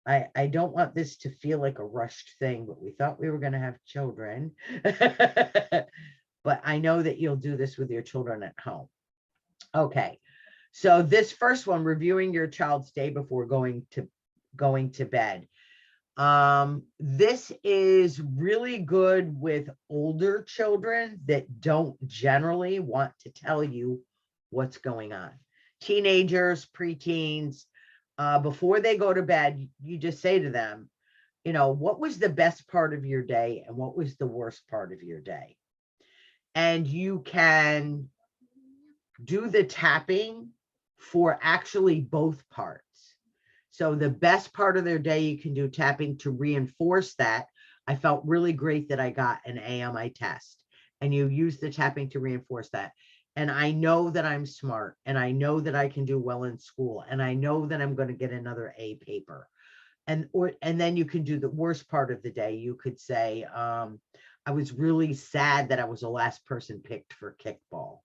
I don't want this to feel like a rushed thing, but we thought we were going to have children. But I know that you'll do this with your children at home. Okay, so this first one, reviewing your child's day before going to bed. This is really good with older children that don't generally want to tell you what's going on. Teenagers, preteens, before they go to bed, you just say to them, you know, what was the best part of your day and what was the worst part of your day? And you can do the tapping for actually both parts. So the best part of their day, you can do tapping to reinforce that. I felt really great that I got an A on my test. And you use the tapping to reinforce that. And I know that I'm smart and I know that I can do well in school. And I know that I'm going to get another A paper. And then you can do the worst part of the day. You could say, I was really sad that I was the last person picked for kickball.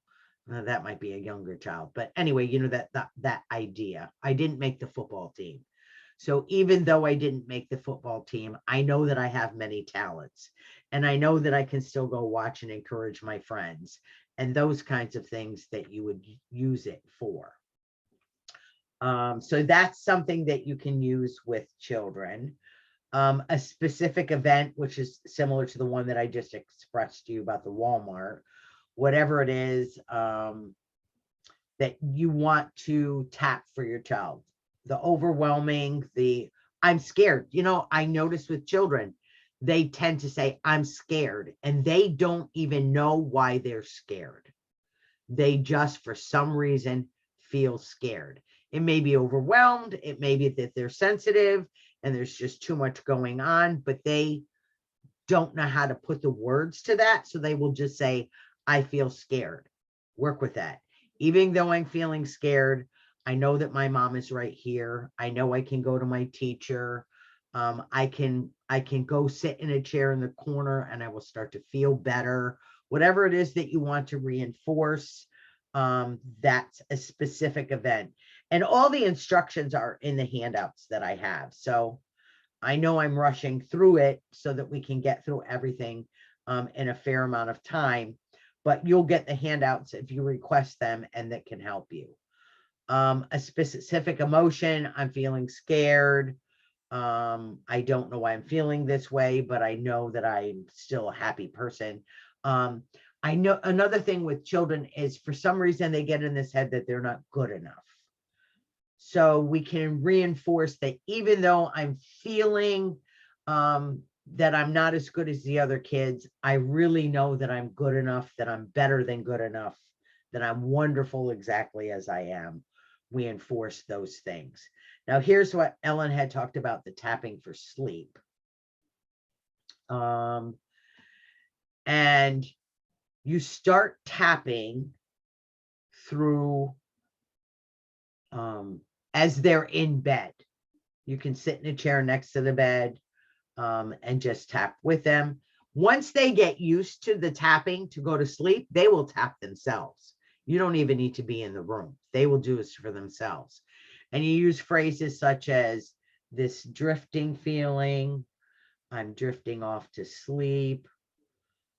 That might be a younger child, but anyway, you know, that idea. I didn't make the football team. So even though I didn't make the football team, I know that I have many talents and I know that I can still go watch and encourage my friends and those kinds of things that you would use it for. So that's something that you can use with children. A specific event, which is similar to the one that I just expressed to you about the Walmart, whatever it is that you want to tap for your child. The overwhelming, I'm scared. You know, I notice with children, they tend to say, I'm scared, and they don't even know why they're scared. They just, for some reason, feel scared. It may be overwhelmed. It may be that they're sensitive and there's just too much going on, but they don't know how to put the words to that. So they will just say, I feel scared. Work with that. Even though I'm feeling scared, I know that my mom is right here. I know I can go to my teacher. I can go sit in a chair in the corner and I will start to feel better. Whatever it is that you want to reinforce, that's a specific event. And all the instructions are in the handouts that I have. So I know I'm rushing through it so that we can get through everything in a fair amount of time, but you'll get the handouts if you request them and that can help you. A specific emotion, I'm feeling scared. I don't know why I'm feeling this way, but I know that I'm still a happy person. I know another thing with children is for some reason they get in this head that they're not good enough. So we can reinforce that even though I'm feeling that I'm not as good as the other kids, I really know that I'm good enough, that I'm better than good enough, that I'm wonderful exactly as I am. Reinforce those things. Now, here's what Ellen had talked about, the tapping for sleep. And you start tapping through as they're in bed. You can sit in a chair next to the bed and just tap with them. Once they get used to the tapping to go to sleep, they will tap themselves. You don't even need to be in the room. They will do this for themselves. And you use phrases such as this drifting feeling, I'm drifting off to sleep,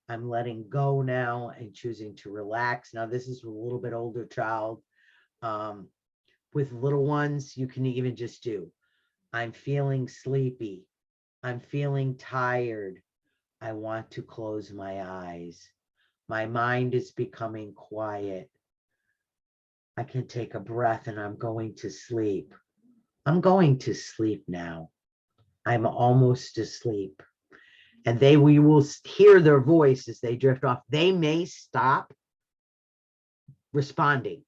I'm letting go now and choosing to relax. Now, this is a little bit older child. With little ones, you can even just do, I'm feeling sleepy, I'm feeling tired, I want to close my eyes, my mind is becoming quiet, I can take a breath and I'm going to sleep. I'm going to sleep now. I'm almost asleep. and we will hear their voice as they drift off. They may stop responding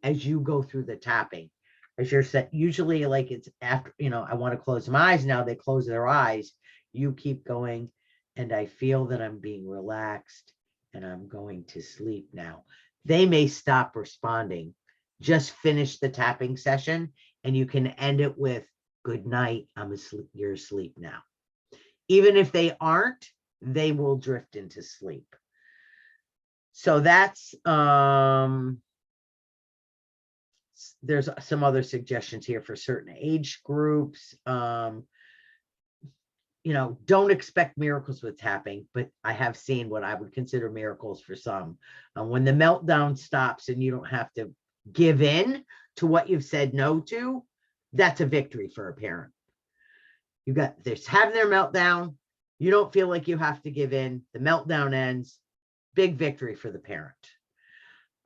as you go through the tapping. As you're set, usually like it's after, I want to close my eyes now, they close their eyes. You keep going, and I feel that I'm being relaxed and I'm going to sleep now. They may stop responding. Just finish the tapping session and you can end it with good night, I'm asleep, you're asleep now. Even if they aren't, they will drift into sleep. So that's there's some other suggestions here for certain age groups. Don't expect miracles with tapping, but I have seen what I would consider miracles for some. When the meltdown stops and you don't have to give in to what you've said no to, that's a victory for a parent. They're having their meltdown. You don't feel like you have to give in. The meltdown ends. Big victory for the parent.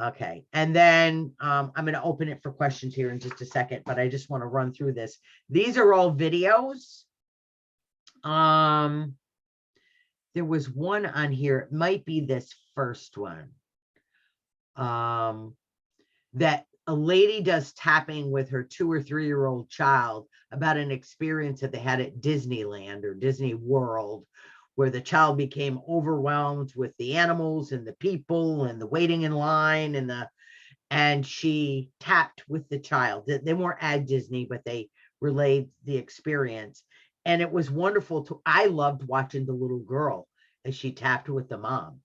Okay, and then I'm going to open it for questions here in just a second, but I just want to run through this. These are all videos. There was one on here, it might be this first one, that a lady does tapping with her 2 or 3-year-old child about an experience that they had at Disneyland or Disney World, where the child became overwhelmed with the animals and the people and the waiting in line and she tapped with the child. They weren't at Disney, but they relayed the experience. And it was wonderful. I loved watching the little girl as she tapped with the mom,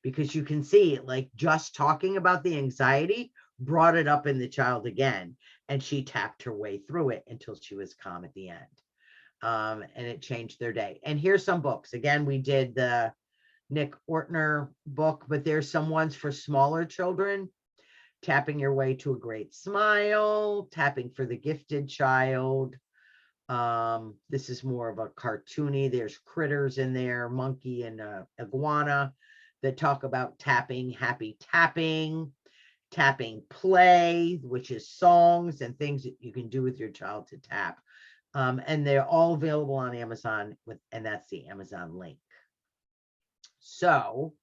because you can see like just talking about the anxiety brought it up in the child again. And she tapped her way through it until she was calm at the end. And it changed their day. And here's some books. Again, we did the Nick Ortner book, but there's some ones for smaller children. Tapping Your Way to a Great Smile, Tapping for the Gifted Child. This is more of a cartoony. There's critters in there, monkey and iguana, that talk about tapping, happy tapping, tapping play, which is songs and things that you can do with your child to tap. And they're all available on Amazon, and that's the Amazon link. So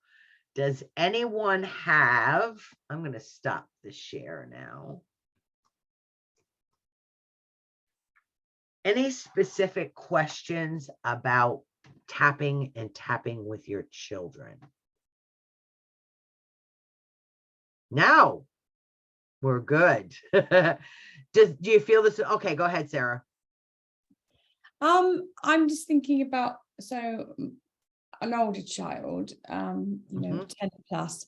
does anyone have, I'm going to stop the share now. Any specific questions about tapping and tapping with your children? No, we're good. Do you feel this? Okay, go ahead, Sarah. I'm just thinking about, so an older child, 10 plus,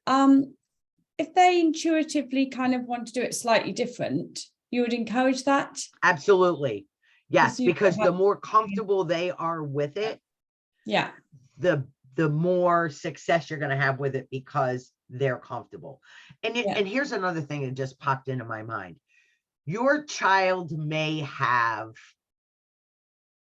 if they intuitively kind of want to do it slightly different, you would encourage that? Absolutely. Yes, because the more comfortable they are with it, yeah, the more success you're going to have with it, because they're comfortable. And here's another thing that just popped into my mind. Your child may have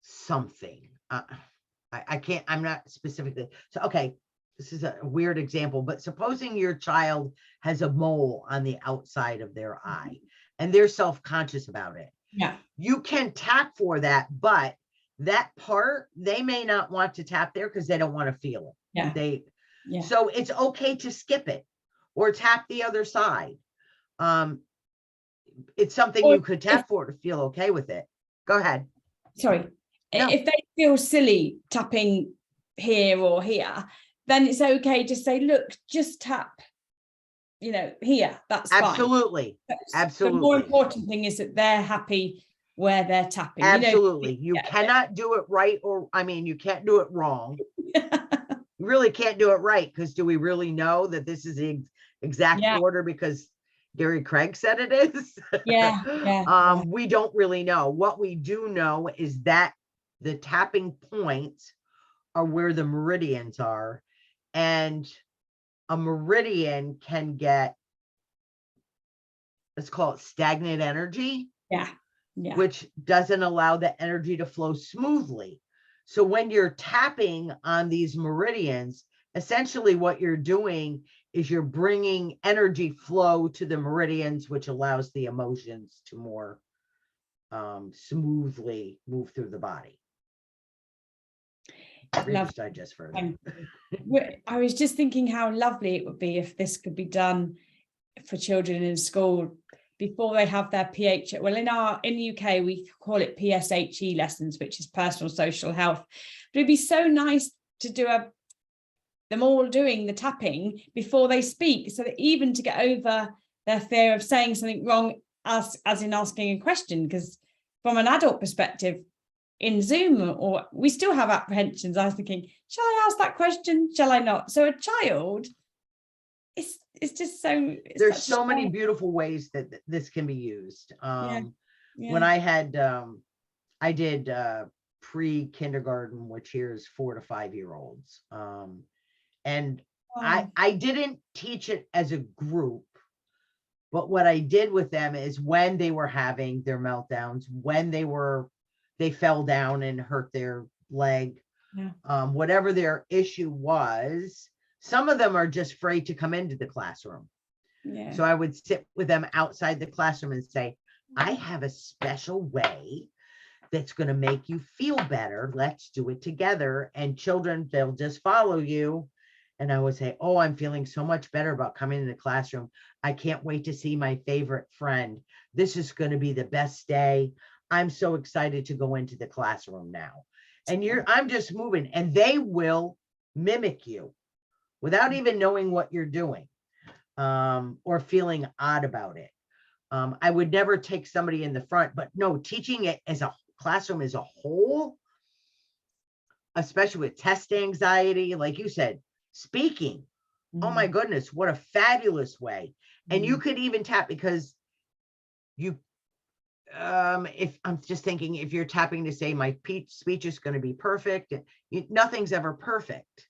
something. I'm not specifically. So, okay, this is a weird example, but supposing your child has a mole on the outside of their eye and they're self-conscious about it. Yeah. You can tap for that, but that part, they may not want to tap there because they don't want to feel it. Yeah. So it's okay to skip it or tap the other side. It's something you could tap for to feel okay with it. Go ahead. Sorry. No. If they feel silly tapping here or here, then it's okay to say, look, just tap, here. That's absolutely fine. Absolutely. The more important thing is that they're happy where they're tapping. Absolutely. You cannot do it right, you can't do it wrong. You really can't do it right, because do we really know that this is the exact order because Gary Craig said it is? We don't really know. What we do know is that the tapping points are where the meridians are, and a meridian can get, let's call it stagnant energy, which doesn't allow the energy to flow smoothly. So when you're tapping on these meridians, essentially what you're doing is you're bringing energy flow to the meridians, which allows the emotions to more smoothly move through the body. Reader's Digest for Thank you. I was just thinking how lovely it would be if this could be done for children in school before they have their well, in the UK we call it PSHE lessons, which is personal social health, but it'd be so nice to do them all doing the tapping before they speak, so that even to get over their fear of saying something wrong, as in asking a question, because from an adult perspective in Zoom, or we still have apprehensions. I was thinking, shall I ask that question? Shall I not? So a child, it's just so, There's so many beautiful ways that this can be used. When I did pre-kindergarten, which here is 4 to 5 year olds. And I didn't teach it as a group, but what I did with them is when they were having their meltdowns, when they fell down and hurt their leg, whatever their issue was, some of them are just afraid to come into the classroom. So I would sit with them outside the classroom and say, I have a special way that's going to make you feel better. Let's do it together. And children, they'll just follow you. And I would say, oh, I'm feeling so much better about coming in the classroom. I can't wait to see my favorite friend. This is going to be the best day. I'm so excited to go into the classroom now. And I'm just moving, and they will mimic you without even knowing what you're doing, or feeling odd about it. I would never take somebody in the front, but no, teaching it as a classroom as a whole, especially with test anxiety, like you said, speaking. Oh my goodness, what a fabulous way. And you could even tap, because you, if I'm just thinking, if you're tapping to say my speech is going to be perfect, nothing's ever perfect.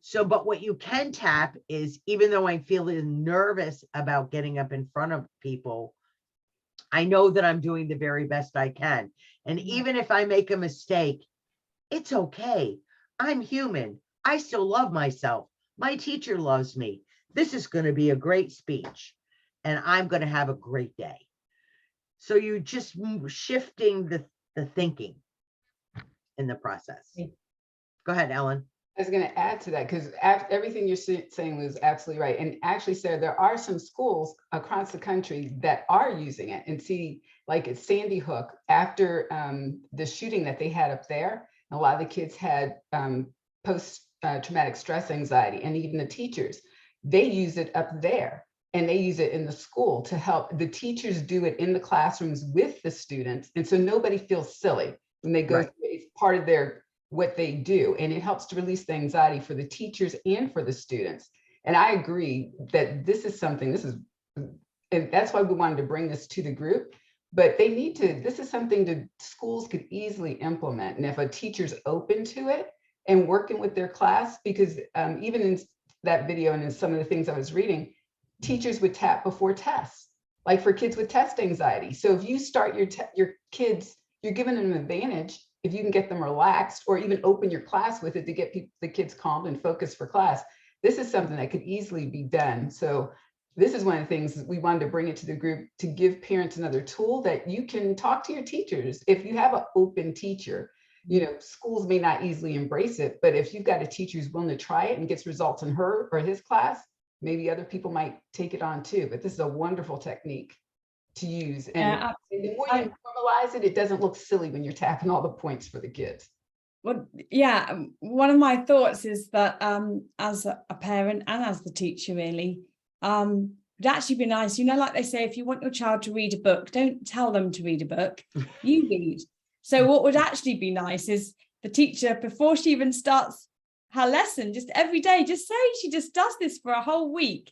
So, but what you can tap is, even though I'm feeling nervous about getting up in front of people, I know that I'm doing the very best I can. And even if I make a mistake, it's okay. I'm human. I still love myself. My teacher loves me. This is going to be a great speech, and I'm going to have a great day. So you're just shifting the thinking in the process. Go ahead, Ellen. I was going to add to that, because everything you're saying was absolutely right. And actually, Sarah, there are some schools across the country that are using it. And see, like at Sandy Hook, after the shooting that they had up there, a lot of the kids had post-traumatic stress anxiety, and even the teachers, they use it up there, and they use it in the school to help. The teachers do it in the classrooms with the students. And so nobody feels silly when they go through it. It's part of what they do, and it helps to release the anxiety for the teachers and for the students. And I agree that this is and that's why we wanted to bring this to the group. But this is something that schools could easily implement. And if a teacher's open to it and working with their class, because even in that video and in some of the things I was reading, teachers would tap before tests, like for kids with test anxiety. So if you start your kids, you're giving them an advantage if you can get them relaxed, or even open your class with it to get the kids calmed and focused for class. This is something that could easily be done. So this is one of the things that we wanted to bring it to the group, to give parents another tool that you can talk to your teachers. If you have an open teacher, schools may not easily embrace it, but if you've got a teacher who's willing to try it and gets results in her or his class, maybe other people might take it on too. But this is a wonderful technique to use. And the more you normalize it, it doesn't look silly when you're tapping all the points for the kids. Well, yeah, one of my thoughts is that as a parent and as the teacher, really, it'd actually be nice, like they say, if you want your child to read a book, don't tell them to read a book, you read. So what would actually be nice is the teacher, before she even starts her lesson, just every day, just say she just does this for a whole week,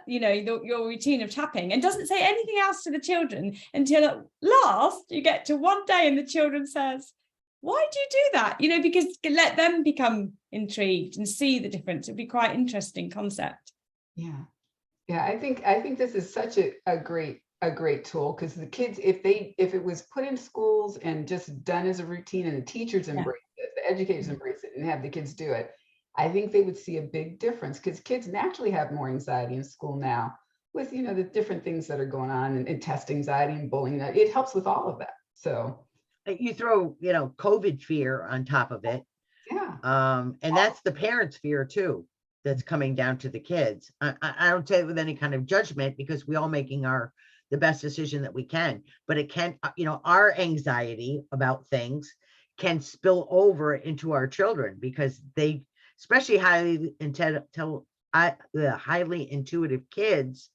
your routine of tapping, and doesn't say anything else to the children until at last you get to one day and the children says, why do you do that? Because let them become intrigued and see the difference. It'd be quite interesting concept. Yeah. I think this is such a great tool, because the kids, if it was put in schools and just done as a routine, and the teachers embrace it, the educators embrace it, and have the kids do it, I think they would see a big difference, because kids naturally have more anxiety in school now with, the different things that are going on, and test anxiety and bullying. It helps with all of that. So you throw, COVID fear on top of it. Yeah. And that's the parents' fear too, that's coming down to the kids. I don't say it with any kind of judgment, because we all making the best decision that we can, but it can, our anxiety about things can spill over into our children, because they, especially highly intuitive kids,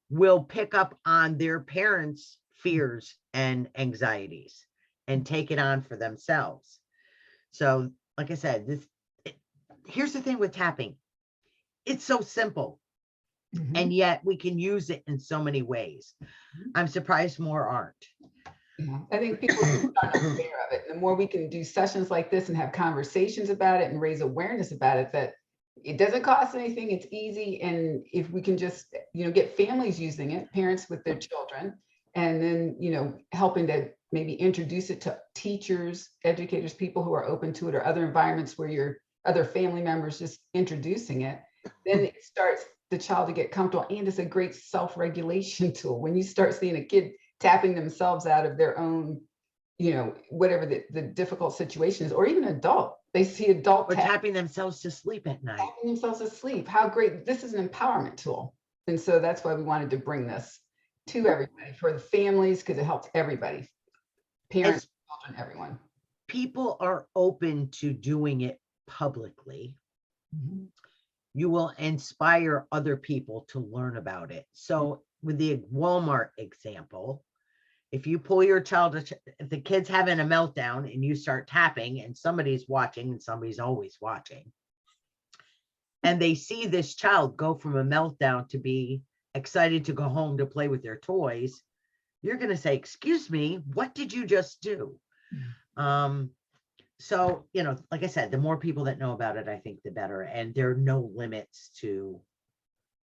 will pick up on their parents' fears and anxieties and take it on for themselves. So, like I said, here's the thing with tapping. It's so simple, and yet we can use it in so many ways. I'm surprised more aren't. Yeah, I think people are aware of it. The more we can do sessions like this and have conversations about it and raise awareness about it, that it doesn't cost anything, it's easy. And if we can just, get families using it, parents with their children, and then, helping to maybe introduce it to teachers, educators, people who are open to it, or other environments where your other family members just introducing it, then it starts the child to get comfortable. And it's a great self-regulation tool. When you start seeing a kid tapping themselves out of their own, whatever the difficult situation is, or even adult, they see adult Or tapping themselves to sleep at night. tapping themselves to sleep. How great. This is an empowerment tool. And so that's why we wanted to bring this to everybody, for the families, because it helps everybody, parents, children, everyone. People are open to doing it publicly. You will inspire other people to learn about it. So with the Walmart example, if you pull your child, if the kid's having a meltdown and you start tapping, and somebody's watching, and somebody's always watching, and they see this child go from a meltdown to be excited to go home to play with their toys, you're going to say, excuse me, what did you just do? So, like I said, the more people that know about it, I think the better. And there are no limits to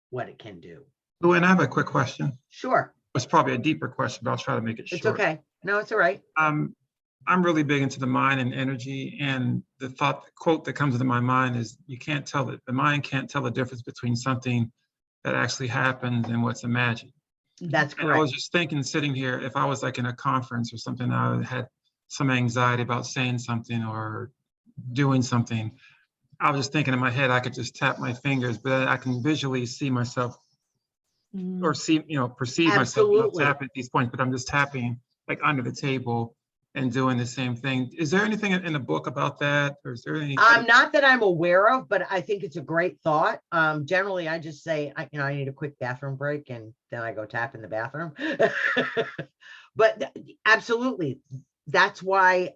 what it can do. Oh, and I have a quick question. Sure. It's probably a deeper question, but I'll try to make it short. It's okay. No, it's all right. I'm really big into the mind and energy, and the quote that comes into my mind is, the mind can't tell the difference between something that actually happened and what's imagined. That's correct. And I was just thinking, sitting here, if I was like in a conference or something, I had some anxiety about saying something or doing something, I was just thinking in my head, I could just tap my fingers, but I can visually see myself or perceive myself tapping at these points, but I'm just tapping like under the table and doing the same thing. Is there anything in the book about that? Or is there any? Not that I'm aware of, but I think it's a great thought. Generally, I just say, I need a quick bathroom break, and then I go tap in the bathroom. But absolutely, that's why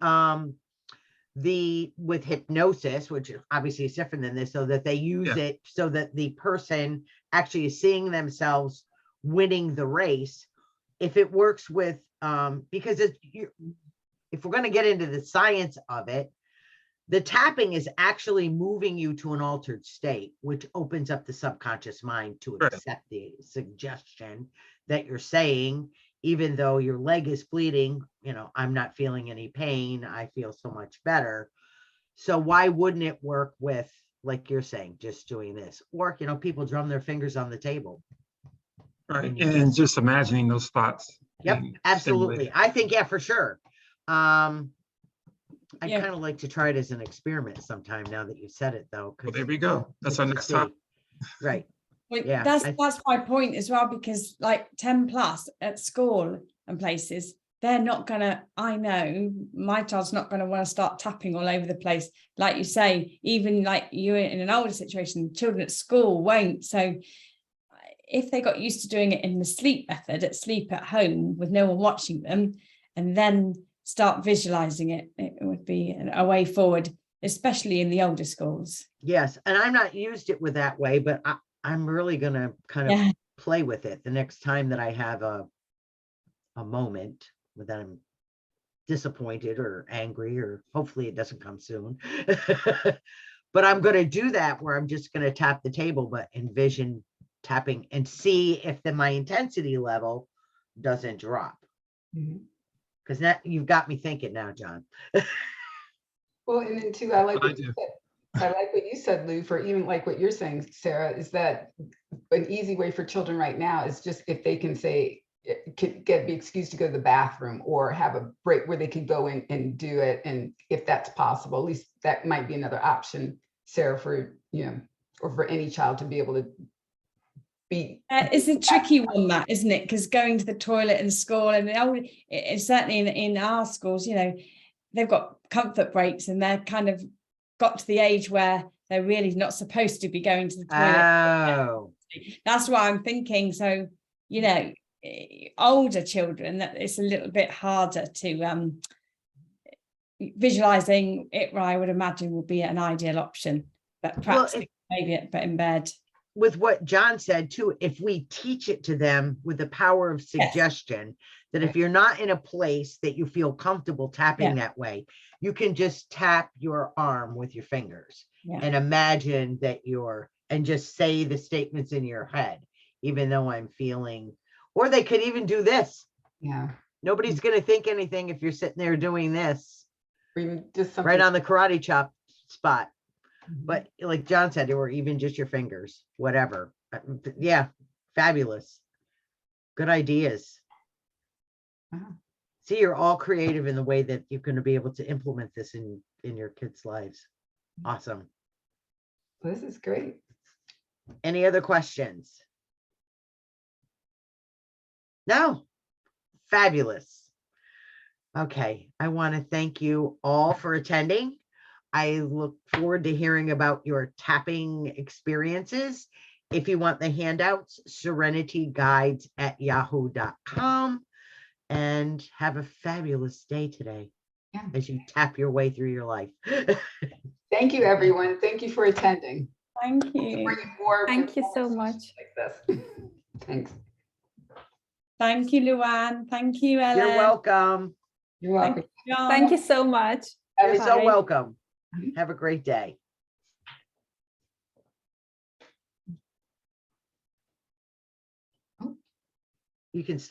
with hypnosis, which obviously is different than this, so that they use it so that the person actually is seeing themselves winning the race. If it works with, because if we're going to get into the science of it, the tapping is actually moving you to an altered state, which opens up the subconscious mind to accept the suggestion that you're saying, even though your leg is bleeding, I'm not feeling any pain. I feel so much better. So why wouldn't it work with, like you're saying, just doing this? Or, people drum their fingers on the table. Right. And just imagining those spots. Yep, absolutely. I think, for sure. I'd kind of like to try it as an experiment sometime, now that you said it, though. Well, there we go. That's our next topic. Right. Well, Yeah, that's my point as well, because like 10 plus at school and places, they're not gonna, I know my child's not gonna want to start tapping all over the place. Like you say, even like you're in an older situation, children at school won't. So if they got used to doing it in the sleep method, sleep at home with no one watching them, and then start visualizing it, it would be a way forward, especially in the older schools. Yes, and I'm not used it with that way, but I'm really going to kind of play with it the next time that I have a moment that I'm disappointed or angry, or hopefully it doesn't come soon. But I'm going to do that, where I'm just going to tap the table, but envision tapping and see if my intensity level doesn't drop. Because now you've got me thinking now, John. Well, and then too, I like what you said, Lou, for even like what you're saying, Sarah, is that an easy way for children right now is just if they can say, could be excused to go to the bathroom or have a break where they could go in and do it. And if that's possible, at least that might be another option, Sarah, for, or for any child to be able to be. It's a tricky one, that, isn't it? Because going to the toilet in school, and it's certainly in our schools, they've got comfort breaks, and they're kind of got to the age where they're really not supposed to be going to the toilet. Oh, That's what I'm thinking. So, older children, that it's a little bit harder to visualizing it. I would imagine would be an ideal option, but perhaps maybe in bed. with what John said too, if we teach it to them with the power of suggestion, that if you're not in a place that you feel comfortable tapping that way, you can just tap your arm with your fingers and imagine that and just say the statements in your head, even though I'm feeling, or they could even do this. Yeah. Nobody's going to think anything if you're sitting there doing this, Or even just something. right on the karate chop spot. Mhm. But like John said, or even just your fingers, whatever. Yeah, fabulous. Good ideas. Wow. See, you're all creative in the way that you're going to be able to implement this in your kids' lives. Awesome. Well, this is great. Any other questions? No? Fabulous. Okay, I want to thank you all for attending. I look forward to hearing about your tapping experiences. If you want the handouts, serenityguides@yahoo.com, and have a fabulous day today as you tap your way through your life. Thank you, everyone. Thank you for attending. Thank you. Bringing more Thank you so informative much. sessions like this. Thanks. Thank you, Luann. Thank you, Ellen. You're welcome. You're welcome. John. Thank you so much. You're so Bye. welcome. Have a great day. You can stop.